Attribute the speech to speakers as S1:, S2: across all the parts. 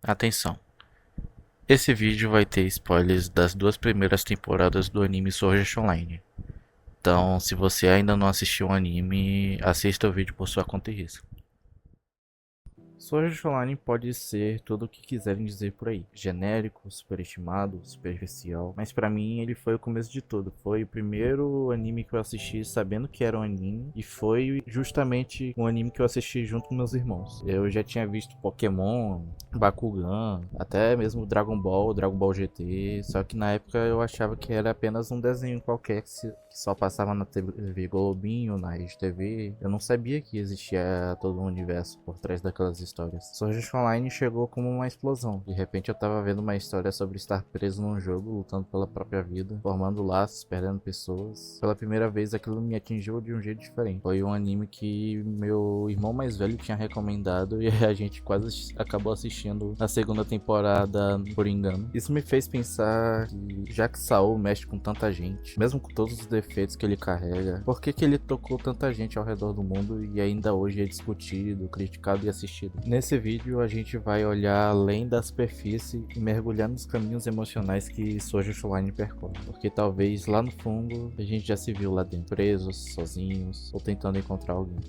S1: Atenção! Esse vídeo vai ter spoilers das duas primeiras temporadas do anime Sword Art Online. Então, se você ainda não assistiu o anime, assista o vídeo por sua conta e risco. Sword Art Online pode ser tudo o que quiserem dizer por aí. Genérico, superestimado, superficial. Mas pra mim ele foi o começo de tudo. Foi o primeiro anime que eu assisti sabendo que era um anime. E foi justamente um anime que eu assisti junto com meus irmãos. Eu já tinha visto Pokémon, Bakugan, até mesmo Dragon Ball GT. Só que na época eu achava que era apenas um desenho qualquer que só passava na TV Globinho, na Rede TV. Eu não sabia que existia todo um universo por trás daquelas histórias. Sword Art Online chegou como uma explosão. De repente eu tava vendo uma história sobre estar preso num jogo, lutando pela própria vida, formando laços, perdendo pessoas. Pela primeira vez aquilo me atingiu de um jeito diferente. Foi um anime que meu irmão mais velho tinha recomendado e a gente quase acabou assistindo a segunda temporada por engano. Isso me fez pensar que, já que Saul mexe com tanta gente, mesmo com todos os defeitos que ele carrega, por que ele tocou tanta gente ao redor do mundo e ainda hoje é discutido, criticado e assistido? Nesse vídeo a gente vai olhar além da superfície e mergulhar nos caminhos emocionais que Sword Art Online percorre, porque talvez lá no fundo a gente já se viu lá dentro, presos, sozinhos ou tentando encontrar alguém.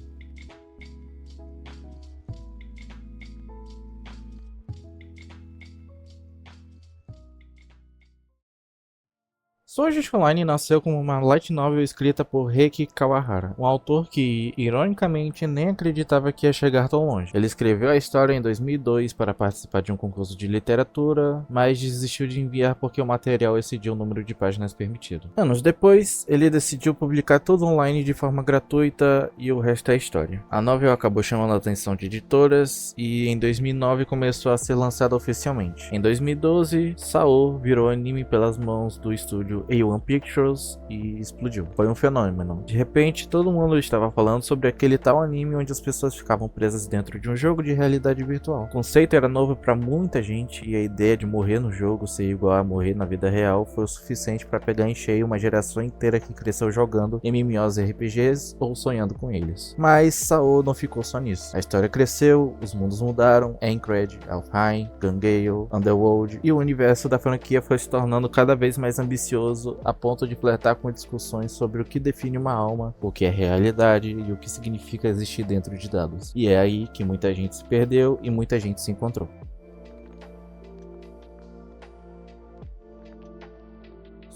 S1: Sword Art Online nasceu como uma light novel escrita por Reiki Kawahara, um autor que, ironicamente, nem acreditava que ia chegar tão longe. Ele escreveu a história em 2002 para participar de um concurso de literatura, mas desistiu de enviar porque o material excediu o número de páginas permitido. Anos depois, ele decidiu publicar tudo online de forma gratuita e o resto é história. A novel acabou chamando a atenção de editoras e em 2009 começou a ser lançada oficialmente. Em 2012, Sao virou anime pelas mãos do estúdio A1 Pictures e explodiu. Foi um fenômeno. De repente, todo mundo estava falando sobre aquele tal anime onde as pessoas ficavam presas dentro de um jogo de realidade virtual. O conceito era novo para muita gente e a ideia de morrer no jogo ser igual a morrer na vida real foi o suficiente para pegar em cheio uma geração inteira que cresceu jogando MMOs e RPGs ou sonhando com eles. Mas Sao não ficou só nisso. A história cresceu, os mundos mudaram, Aincrad, Alfheim, Gangale, Underworld e o universo da franquia foi se tornando cada vez mais ambicioso a ponto de flertar com discussões sobre o que define uma alma, o que é realidade e o que significa existir dentro de dados. E é aí que muita gente se perdeu e muita gente se encontrou.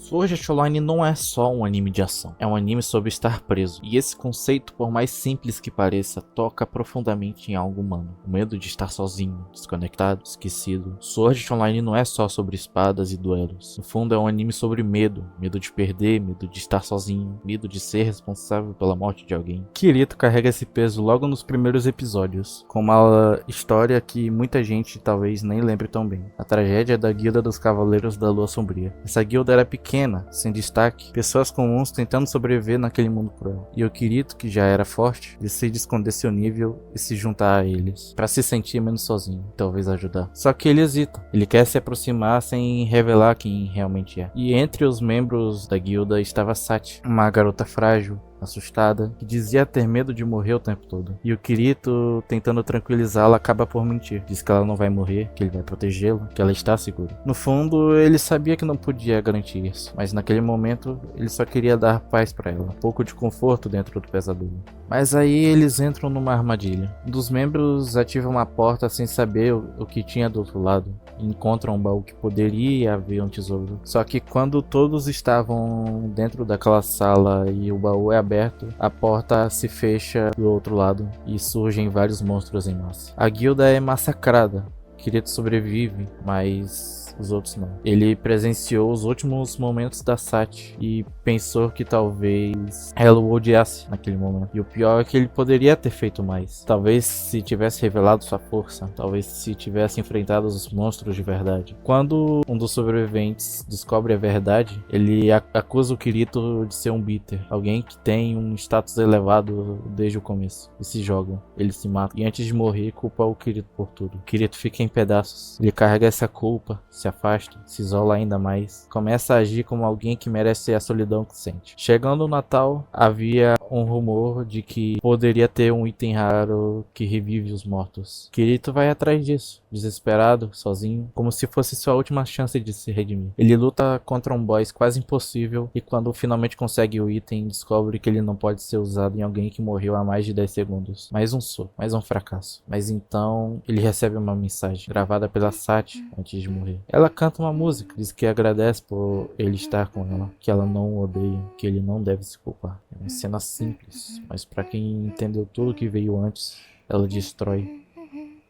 S1: Sword Art Online não é só um anime de ação, é um anime sobre estar preso. E esse conceito, por mais simples que pareça, toca profundamente em algo humano. O medo de estar sozinho, desconectado, esquecido. Sword Art Online não é só sobre espadas e duelos. No fundo é um anime sobre medo. Medo de perder, medo de estar sozinho, medo de ser responsável pela morte de alguém. Kirito carrega esse peso logo nos primeiros episódios, com uma história que muita gente talvez nem lembre tão bem. A tragédia da Guilda dos Cavaleiros da Lua Sombria. Essa guilda era pequena, sem destaque, pessoas comuns tentando sobreviver naquele mundo cruel. E o Kirito, que já era forte, decide esconder seu nível e se juntar a eles, para se sentir menos sozinho, talvez ajudar. Só que ele hesita, ele quer se aproximar sem revelar quem realmente é. E entre os membros da guilda estava Sati, uma garota frágil, assustada, que dizia ter medo de morrer o tempo todo. E o Kirito, tentando tranquilizá-la, acaba por mentir. Diz que ela não vai morrer, que ele vai protegê-la, que ela está segura. No fundo, ele sabia que não podia garantir isso, mas naquele momento, ele só queria dar paz para ela, um pouco de conforto dentro do pesadelo. Mas aí eles entram numa armadilha. Um dos membros ativa uma porta sem saber o que tinha do outro lado. Encontram um baú que poderia haver um tesouro. Só que quando todos estavam dentro daquela sala e o baú é aberto, a porta se fecha do outro lado e surgem vários monstros em massa. A guilda é massacrada. Kirito sobrevive, mas os outros não. Ele presenciou os últimos momentos da Sati e pensou que talvez ela o odiasse naquele momento. E o pior é que ele poderia ter feito mais. Talvez se tivesse revelado sua força, talvez se tivesse enfrentado os monstros de verdade. Quando um dos sobreviventes descobre a verdade, ele acusa o Kirito de ser um bitter, alguém que tem um status elevado desde o começo, e se joga. Ele se mata e antes de morrer culpa o Kirito por tudo. O Kirito fica em pedaços. Ele carrega essa culpa, se se afasta, se isola ainda mais, começa a agir como alguém que merece a solidão que sente. Chegando o Natal, havia um rumor de que poderia ter um item raro que revive os mortos. Kirito vai atrás disso, desesperado, sozinho, como se fosse sua última chance de se redimir. Ele luta contra um boss quase impossível e quando finalmente consegue o item, descobre que ele não pode ser usado em alguém que morreu há mais de 10 segundos. Mais um soco, mais um fracasso. Mas então ele recebe uma mensagem gravada pela Sati antes de morrer. Ela canta uma música, diz que agradece por ele estar com ela, que ela não o odeia, que ele não deve se culpar. É uma cena simples, mas para quem entendeu tudo que veio antes, ela destrói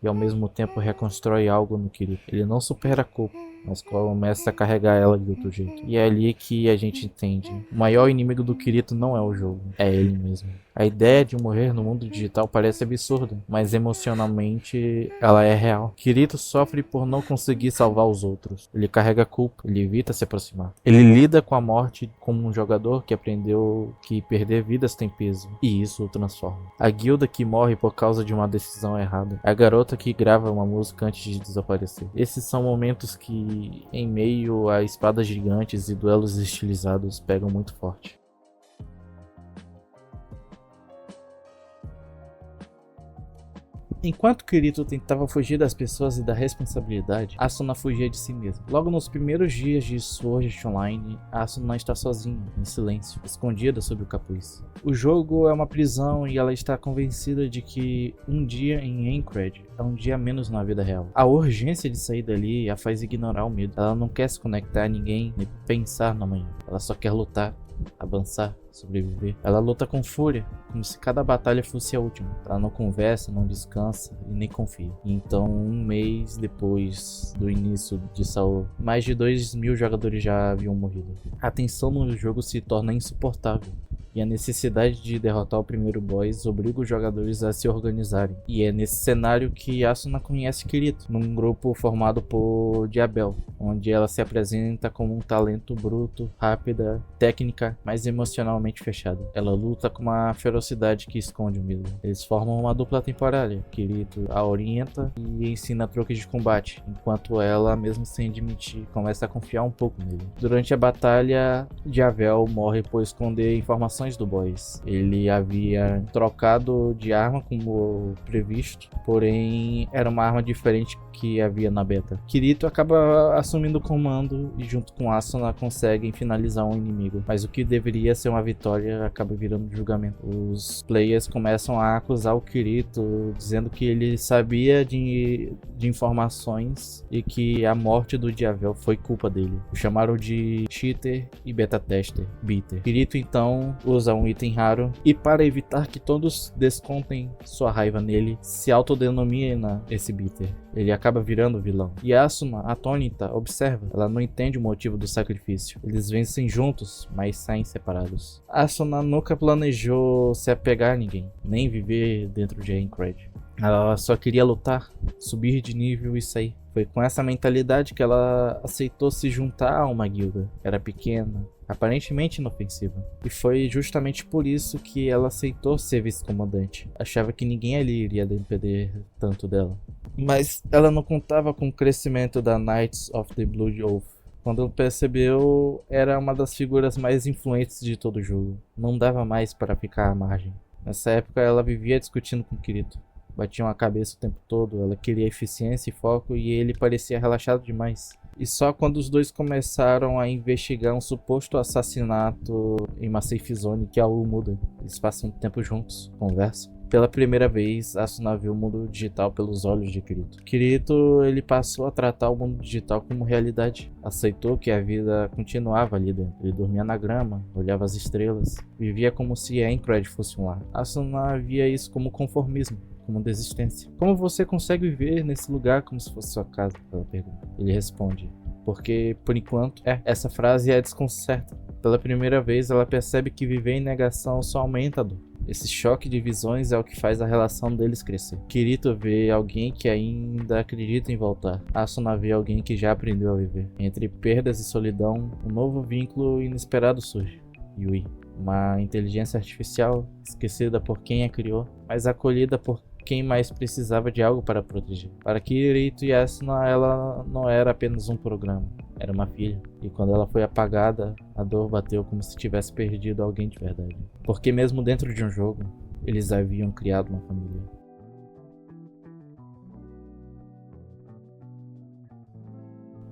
S1: e ao mesmo tempo reconstrói algo no Kirito. Ele não supera a culpa, mas começa a carregar ela de outro jeito. E é ali que a gente entende. O maior inimigo do Kirito não é o jogo, é ele mesmo. A ideia de morrer no mundo digital parece absurda, mas emocionalmente ela é real. Kirito sofre por não conseguir salvar os outros. Ele carrega a culpa, ele evita se aproximar. Ele lida com a morte como um jogador que aprendeu que perder vidas tem peso, e isso o transforma. A guilda que morre por causa de uma decisão errada. A garota que grava uma música antes de desaparecer. Esses são momentos que, em meio a espadas gigantes e duelos estilizados, pegam muito forte. Enquanto Kirito tentava fugir das pessoas e da responsabilidade, Asuna fugia de si mesma. Logo nos primeiros dias de Sword Art Online, Asuna está sozinha, em silêncio, escondida sob o capuz. O jogo é uma prisão e ela está convencida de que um dia em Aincrad é um dia a menos na vida real. A urgência de sair dali a faz ignorar o medo. Ela não quer se conectar a ninguém nem pensar na manhã. Ela só quer lutar, avançar, sobreviver. Ela luta com fúria, como se cada batalha fosse a última. Ela não conversa, não descansa e nem confia. Então, um mês depois do início de Saul, mais de 2.000 jogadores já haviam morrido. A tensão no jogo se torna insuportável. E a necessidade de derrotar o primeiro boss obriga os jogadores a se organizarem. E é nesse cenário que Asuna conhece Kirito, num grupo formado por Diabel, onde ela se apresenta como um talento bruto, rápida, técnica, mas emocionalmente fechada. Ela luta com uma ferocidade que esconde o medo. Eles formam uma dupla temporária. Kirito a orienta e ensina truques de combate, enquanto ela, mesmo sem admitir, começa a confiar um pouco nele. Durante a batalha, Diabel morre por esconder informações do boss. Ele havia trocado de arma como previsto, porém era uma arma diferente que havia na beta. Kirito acaba assumindo o comando e junto com Asuna conseguem finalizar um inimigo, mas o que deveria ser uma vitória acaba virando julgamento. Os players começam a acusar o Kirito, dizendo que ele sabia de informações e que a morte do Diavel foi culpa dele. O chamaram de cheater e beta tester, bitter. Kirito então usa um item raro e, para evitar que todos descontem sua raiva nele, se autodenomina esse bitter. Ele acaba virando vilão. E Asuna, atônita, observa. Ela não entende o motivo do sacrifício. Eles vencem juntos, mas saem separados. Asuna nunca planejou se apegar a ninguém, nem viver dentro de Aincrad. Ela só queria lutar, subir de nível e sair. Foi com essa mentalidade que ela aceitou se juntar a uma guilda. Era pequena, aparentemente inofensiva. E foi justamente por isso que ela aceitou ser vice-comandante. Achava que ninguém ali iria depender tanto dela. Mas ela não contava com o crescimento da Knights of the Blood Oath. Quando percebeu, era uma das figuras mais influentes de todo o jogo. Não dava mais para ficar à margem. Nessa época ela vivia discutindo com Kirito. Batiam a cabeça o tempo todo, ela queria eficiência e foco e ele parecia relaxado demais. E só quando os dois começaram a investigar um suposto assassinato em uma safe zone que algo muda. Eles passam tempo juntos, conversam. Pela primeira vez, Asuna viu o mundo digital pelos olhos de Kirito. Kirito, ele passou a tratar o mundo digital como realidade. Aceitou que a vida continuava ali dentro. Ele dormia na grama, olhava as estrelas, vivia como se Aincrad fosse um lar. Asuna via isso como conformismo, como desistência. Como você consegue viver nesse lugar como se fosse sua casa? Ela pergunta. Ele responde: porque, por enquanto, essa frase a desconcerta. Pela primeira vez, ela percebe que viver em negação só aumenta a dor. Esse choque de visões é o que faz a relação deles crescer. Kirito vê alguém que ainda acredita em voltar. Asuna vê alguém que já aprendeu a viver. Entre perdas e solidão, um novo vínculo inesperado surge. Yui, uma inteligência artificial esquecida por quem a criou, mas acolhida por quem mais precisava de algo para proteger. Para Kirito e Asuna, ela não era apenas um programa, era uma filha. E quando ela foi apagada, a dor bateu como se tivesse perdido alguém de verdade. Porque mesmo dentro de um jogo, eles haviam criado uma família.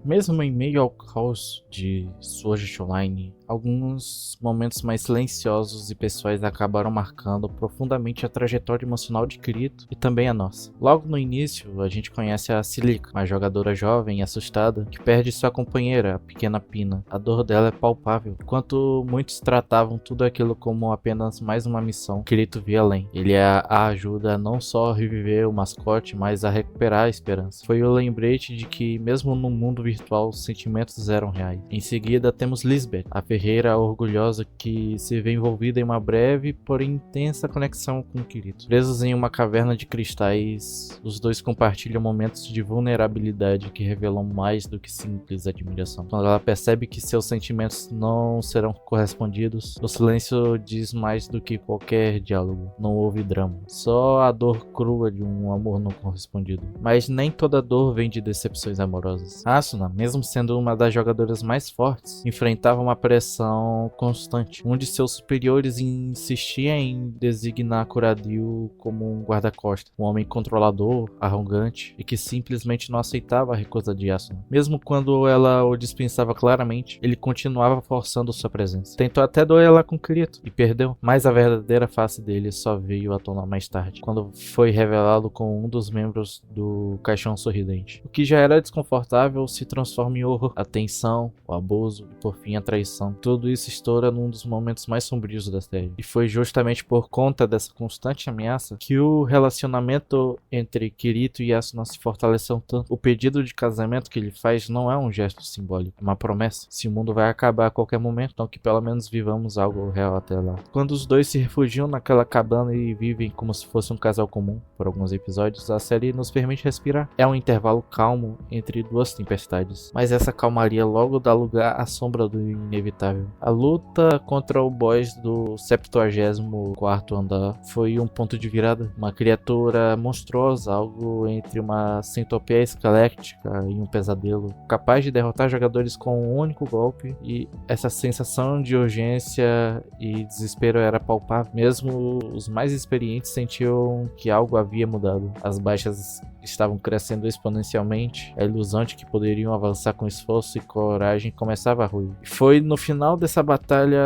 S1: Mesmo em meio ao caos de Sword Art Online, alguns momentos mais silenciosos e pessoais acabaram marcando profundamente a trajetória emocional de Kirito e também a nossa. Logo no início, a gente conhece a Cílica, uma jogadora jovem e assustada que perde sua companheira, a pequena Pina. A dor dela é palpável. Enquanto muitos tratavam tudo aquilo como apenas mais uma missão, Kirito via além. Ele a ajuda a não só reviver o mascote, mas a recuperar a esperança. Foi o lembrete de que, mesmo no mundo virtual, os sentimentos eram reais. Em seguida, temos Lisbeth, a ferreira orgulhosa que se vê envolvida em uma breve, porém intensa conexão com Kirito. Presos em uma caverna de cristais, os dois compartilham momentos de vulnerabilidade que revelam mais do que simples admiração. Quando ela percebe que seus sentimentos não serão correspondidos, o silêncio diz mais do que qualquer diálogo. Não houve drama, só a dor crua de um amor não correspondido. Mas nem toda dor vem de decepções amorosas. Asuna, mesmo sendo uma das jogadoras mais fortes, enfrentava uma pressão constante. Um de seus superiores insistia em designar Kuradil como um guarda-costas, um homem controlador, arrogante e que simplesmente não aceitava a recusa de Asuna. Mesmo quando ela o dispensava claramente, ele continuava forçando sua presença. Tentou até duelar com Kirito e perdeu, mas a verdadeira face dele só veio à tona mais tarde, quando foi revelado com um dos membros do Caixão Sorridente. O que já era desconfortável se transforma em horror, a tensão, o abuso e por fim a traição. Tudo isso estoura num dos momentos mais sombrios da série. E foi justamente por conta dessa constante ameaça que o relacionamento entre Kirito e Asuna se fortaleceu tanto. O pedido de casamento que ele faz não é um gesto simbólico, é uma promessa. Se o mundo vai acabar a qualquer momento, então que pelo menos vivamos algo real até lá. Quando os dois se refugiam naquela cabana e vivem como se fosse um casal comum por alguns episódios, a série nos permite respirar. É um intervalo calmo entre duas tempestades, mas essa calmaria logo dá lugar à sombra do inevitável. A luta contra o boss do 74º andar foi um ponto de virada. Uma criatura monstruosa, algo entre uma centopeia esquelética e um pesadelo, capaz de derrotar jogadores com um único golpe, e essa sensação de urgência e desespero era palpável. Mesmo os mais experientes sentiam que algo havia mudado. As baixas estavam crescendo exponencialmente, a ilusão de que poderiam avançar com esforço e coragem começava a ruir. Foi no final dessa batalha,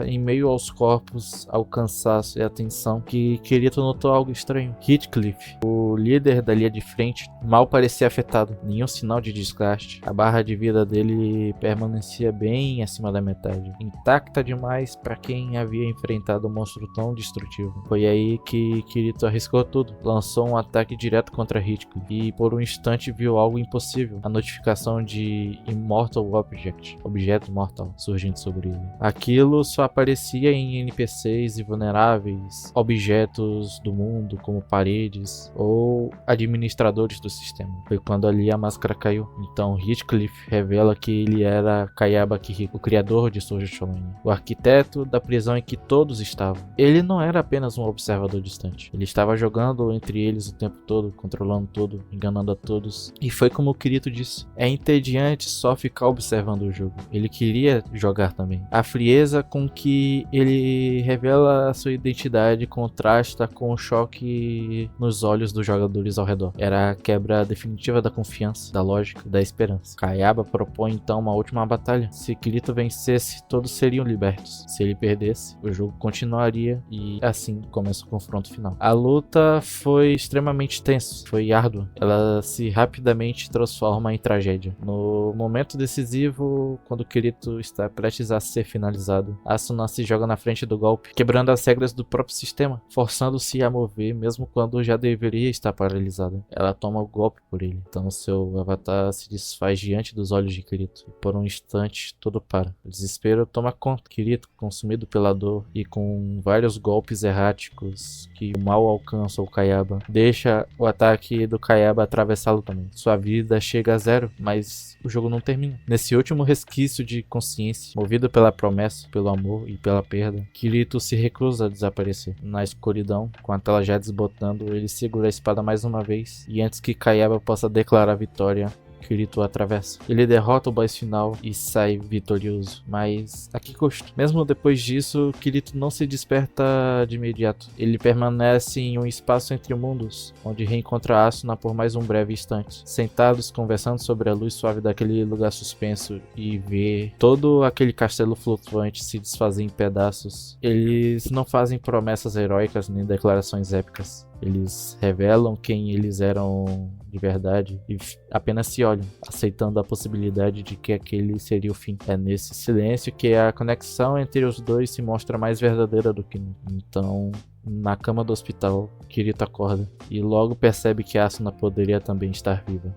S1: em meio aos corpos, ao cansaço e à tensão, que Kirito notou algo estranho. Heathcliff, o líder da linha de frente, mal parecia afetado, nenhum sinal de desgaste. A barra de vida dele permanecia bem acima da metade, intacta demais para quem havia enfrentado um monstro tão destrutivo. Foi aí que Kirito arriscou tudo, lançou um ataque direto contra Heathcliff e por um instante viu algo impossível, a notificação de Immortal Object, objeto mortal, surgindo sobre ele. Aquilo só aparecia em NPCs e vulneráveis, objetos do mundo como paredes ou administradores do sistema. Foi quando ali a máscara caiu. Então Heathcliff revela que ele era Kayaba Kihiko, o criador de Sword Art Online, o arquiteto da prisão em que todos estavam. Ele não era apenas um observador distante, ele estava jogando entre eles o tempo todo, controlando tudo, enganando a todos. E foi como o Kirito disse, é entediante só ficar observando o jogo. Ele queria jogar também. A frieza com que ele revela a sua identidade contrasta com o choque nos olhos dos jogadores ao redor. Era a quebra definitiva da confiança, da lógica, da esperança. Kayaba propõe então uma última batalha. Se Kirito vencesse, todos seriam libertos. Se ele perdesse, o jogo continuaria e assim começa o confronto final. A luta foi extremamente tensa, foi árdua. Ela se rapidamente transforma em tragédia. No momento decisivo, quando Kirito está prestes a ser finalizado, Asuna se joga na frente do golpe, quebrando as regras do próprio sistema, forçando-se a mover mesmo quando já deveria estar paralisada. Ela toma o golpe por ele, então seu avatar se desfaz diante dos olhos de Kirito, e por um instante tudo para. O desespero toma conta. Kirito, consumido pela dor e com vários golpes erráticos que mal alcançam o Kayaba, deixa o ataque do Kayaba atravessá-lo também. Sua vida chega a zero, mas mas o jogo não termina. Nesse último resquício de consciência, movido pela promessa, pelo amor e pela perda, Kirito se recusa a desaparecer. Na escuridão, com a tela já desbotando, ele segura a espada mais uma vez, e antes que Kayaba possa declarar vitória, Kirito atravessa. Ele derrota o boss final e sai vitorioso, mas a que custo? Mesmo depois disso, Kirito não se desperta de imediato. Ele permanece em um espaço entre mundos, onde reencontra Asuna por mais um breve instante. Sentados, conversando sobre a luz suave daquele lugar suspenso e vê todo aquele castelo flutuante se desfazer em pedaços, eles não fazem promessas heróicas nem declarações épicas. Eles revelam quem eles eram de verdade e apenas se olham, aceitando a possibilidade de que aquele seria o fim. É nesse silêncio que a conexão entre os dois se mostra mais verdadeira do que nunca. Então, na cama do hospital, Kirito acorda e logo percebe que Asuna poderia também estar viva.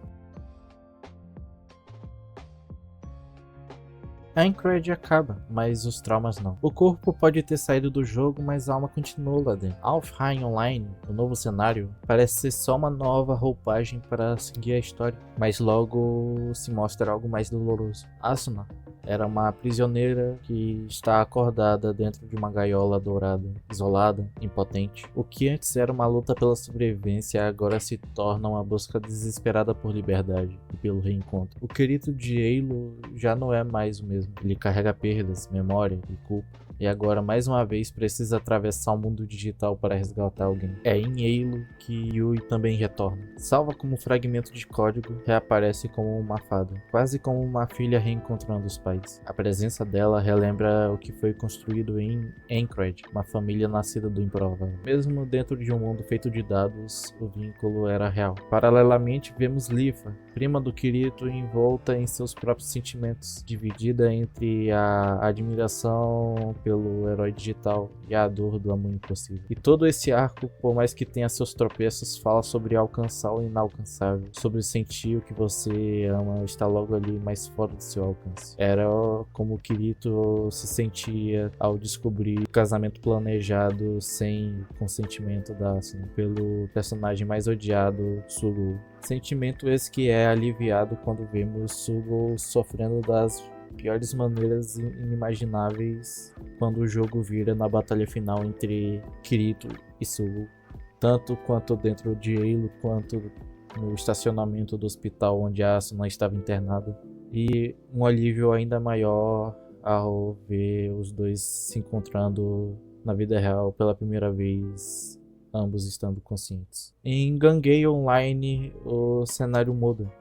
S1: A Aincrad acaba, mas os traumas não. O corpo pode ter saído do jogo, mas a alma continuou lá dentro. Alfheim Online, o novo cenário, parece ser só uma nova roupagem para seguir a história, mas logo se mostra algo mais doloroso. Asuna era uma prisioneira que está acordada dentro de uma gaiola dourada, isolada, impotente. O que antes era uma luta pela sobrevivência agora se torna uma busca desesperada por liberdade e pelo reencontro. O Kirito de Halo já não é mais o mesmo. Ele carrega perdas, memória e culpa. E agora, mais uma vez, precisa atravessar o mundo digital para resgatar alguém. É em Halo que Yui também retorna. Salva como fragmento de código, reaparece como uma fada, quase como uma filha reencontrando os pais. A presença dela relembra o que foi construído em Aincrad, uma família nascida do improvável. Mesmo dentro de um mundo feito de dados, o vínculo era real. Paralelamente, vemos Lifa, prima do Kirito, envolta em seus próprios sentimentos, dividida entre a admiração pelo herói digital e a dor do amor impossível. E todo esse arco, por mais que tenha seus tropeços, fala sobre alcançar o inalcançável, sobre sentir o que você ama está logo ali, mais fora do seu alcance. Era como Kirito se sentia ao descobrir o casamento planejado sem consentimento da Asuna pelo personagem mais odiado, Sugo. Sentimento esse que é aliviado quando vemos Sugo sofrendo das piores maneiras inimagináveis quando o jogo vira na batalha final entre Kirito e Sugo, tanto quanto dentro de Halo quanto no estacionamento do hospital onde a Asuna estava internada, e um alívio ainda maior ao ver os dois se encontrando na vida real pela primeira vez, ambos estando conscientes. Em Gangay Online o cenário muda,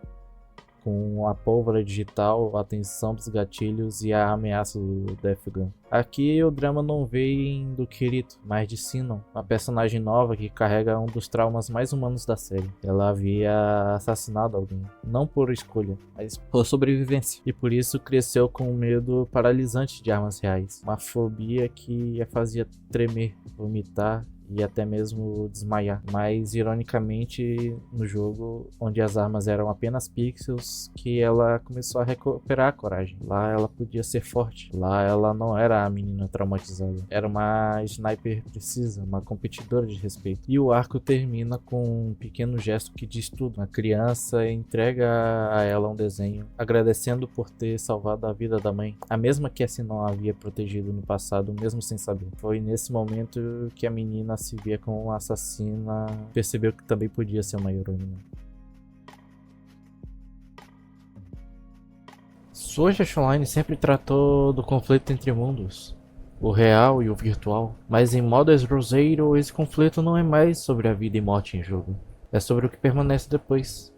S1: com a pólvora digital, a tensão dos gatilhos e a ameaça do Death Gun. Aqui o drama não vem do Kirito, mas de Sinon, uma personagem nova que carrega um dos traumas mais humanos da série. Ela havia assassinado alguém, não por escolha, mas por sobrevivência, e por isso cresceu com um medo paralisante de armas reais, uma fobia que a fazia tremer, vomitar e até mesmo desmaiar. Mas ironicamente, no jogo onde as armas eram apenas pixels, que ela começou a recuperar a coragem. Lá ela podia ser forte, lá ela não era a menina traumatizada, era uma sniper precisa, uma competidora de respeito. E o arco termina com um pequeno gesto que diz tudo. A criança entrega a ela um desenho agradecendo por ter salvado a vida da mãe, a mesma que a Sinon havia protegido no passado, mesmo sem saber. Foi nesse momento que a menina se via como uma assassina, percebeu que também podia ser uma heroína. Sword Art Online sempre tratou do conflito entre mundos, o real e o virtual, mas em Modern Rosario esse conflito não é mais sobre a vida e morte em jogo, é sobre o que permanece depois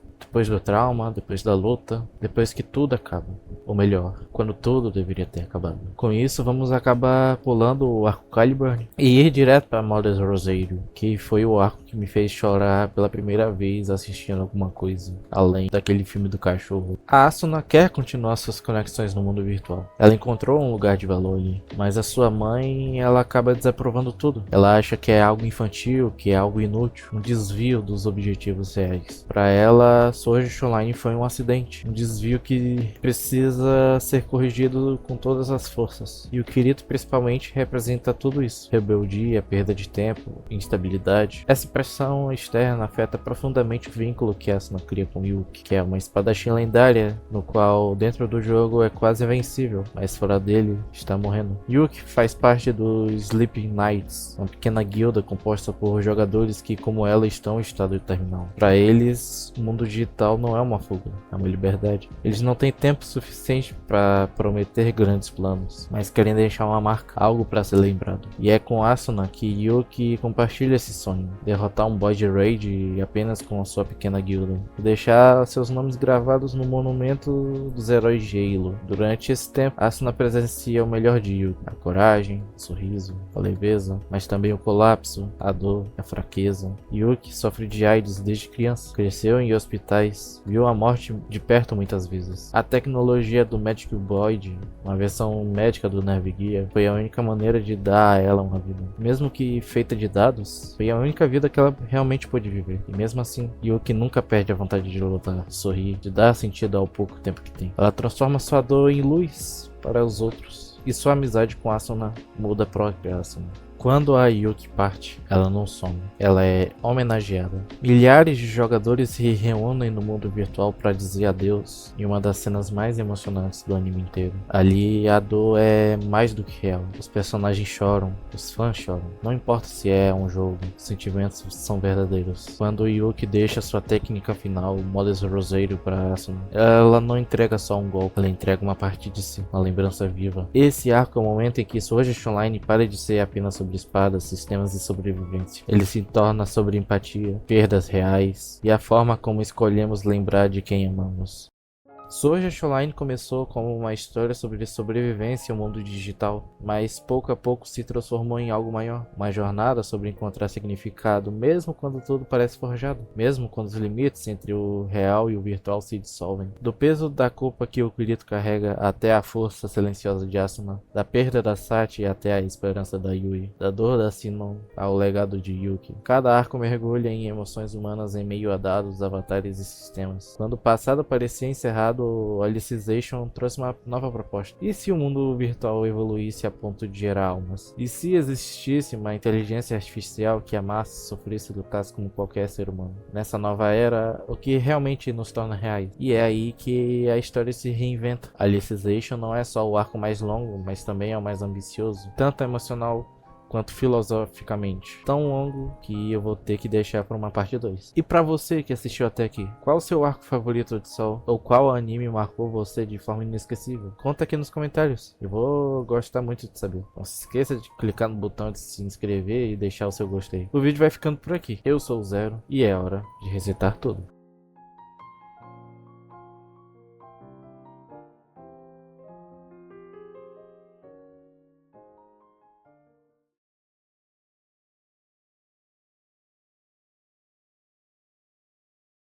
S1: do trauma, depois da luta, depois que tudo acaba. Ou melhor, quando tudo deveria ter acabado. Com isso, vamos acabar pulando o arco Caliburn e ir direto para Modern Rosario, que foi o arco que me fez chorar pela primeira vez assistindo alguma coisa, além daquele filme do cachorro. A Asuna quer continuar suas conexões no mundo virtual. Ela encontrou um lugar de valor ali, mas a sua mãe, ela acaba desaprovando tudo. Ela acha que é algo infantil, que é algo inútil, um desvio dos objetivos reais. Para ela, Sword Art Online foi um acidente, um desvio que precisa ser corrigido com todas as forças. E o Kirito principalmente representa tudo isso: rebeldia, perda de tempo, instabilidade. Essa pressão externa afeta profundamente o vínculo que Asuna cria com Yuki, que é uma espadachim lendária, no qual dentro do jogo é quase invencível, mas fora dele está morrendo. Yuki faz parte do Sleeping Knights, uma pequena guilda composta por jogadores que, como ela, estão em estado terminal. Para eles, o mundo digital não é uma fuga, é uma liberdade. Eles não têm tempo suficiente para prometer grandes planos, mas querem deixar uma marca, algo para ser lembrado. E é com Asuna que Yuki compartilha esse sonho, derrotar um boss de raid apenas com a sua pequena guilda, e deixar seus nomes gravados no monumento dos heróis de Halo. Durante esse tempo, Asuna presencia o melhor de Yuki, a coragem, o sorriso, a leveza, mas também o colapso, a dor, a fraqueza. Yuki sofre de AIDS desde criança, cresceu em hospitais, viu a morte de perto muitas vezes. A tecnologia do Magic Void, uma versão médica do Nerve-Gear, foi a única maneira de dar a ela uma vida. Mesmo que feita de dados, foi a única vida que ela realmente pôde viver. E mesmo assim, Yuki nunca perde a vontade de lutar, de sorrir, de dar sentido ao pouco tempo que tem. Ela transforma sua dor em luz para os outros. E sua amizade com Asuna muda a própria Asuna. Quando a Yuki parte, ela não some, ela é homenageada. Milhares de jogadores se reúnem no mundo virtual para dizer adeus em uma das cenas mais emocionantes do anime inteiro. Ali a dor é mais do que real. Os personagens choram, os fãs choram. Não importa se é um jogo, os sentimentos são verdadeiros. Quando Yuki deixa sua técnica final, o Mother's Rosario para Asuna, ela não entrega só um golpe, ela entrega uma parte de si, uma lembrança viva. Esse arco é o momento em que Sword Art Online para de ser apenas sobre espadas, sistemas de sobrevivência. Ele se torna sobre empatia, perdas reais e a forma como escolhemos lembrar de quem amamos. Sword Art Online começou como uma história sobre sobrevivência e o mundo digital, mas pouco a pouco se transformou em algo maior. Uma jornada sobre encontrar significado, mesmo quando tudo parece forjado, mesmo quando os limites entre o real e o virtual se dissolvem. Do peso da culpa que o Kirito carrega até a força silenciosa de Asuna, da perda da Sachi até a esperança da Yui, da dor da Sinon ao legado de Yuki. Cada arco mergulha em emoções humanas em meio a dados, avatares e sistemas. Quando o passado parecia encerrado, o Alicization trouxe uma nova proposta. E se o mundo virtual evoluísse a ponto de gerar almas? E se existisse uma inteligência artificial que amasse, sofresse e lutasse como qualquer ser humano? Nessa nova era, o que realmente nos torna reais? E é aí que a história se reinventa. Alicization não é só o arco mais longo, mas também é o mais ambicioso, tanto emocional quanto filosoficamente. Tão longo que eu vou ter que deixar para uma parte 2. E para você que assistiu até aqui, qual o seu arco favorito de Sol? Ou qual anime marcou você de forma inesquecível? Conta aqui nos comentários, eu vou gostar muito de saber. Não se esqueça de clicar no botão de se inscrever e deixar o seu gostei. O vídeo vai ficando por aqui. Eu sou o Zero e é hora de resetar tudo.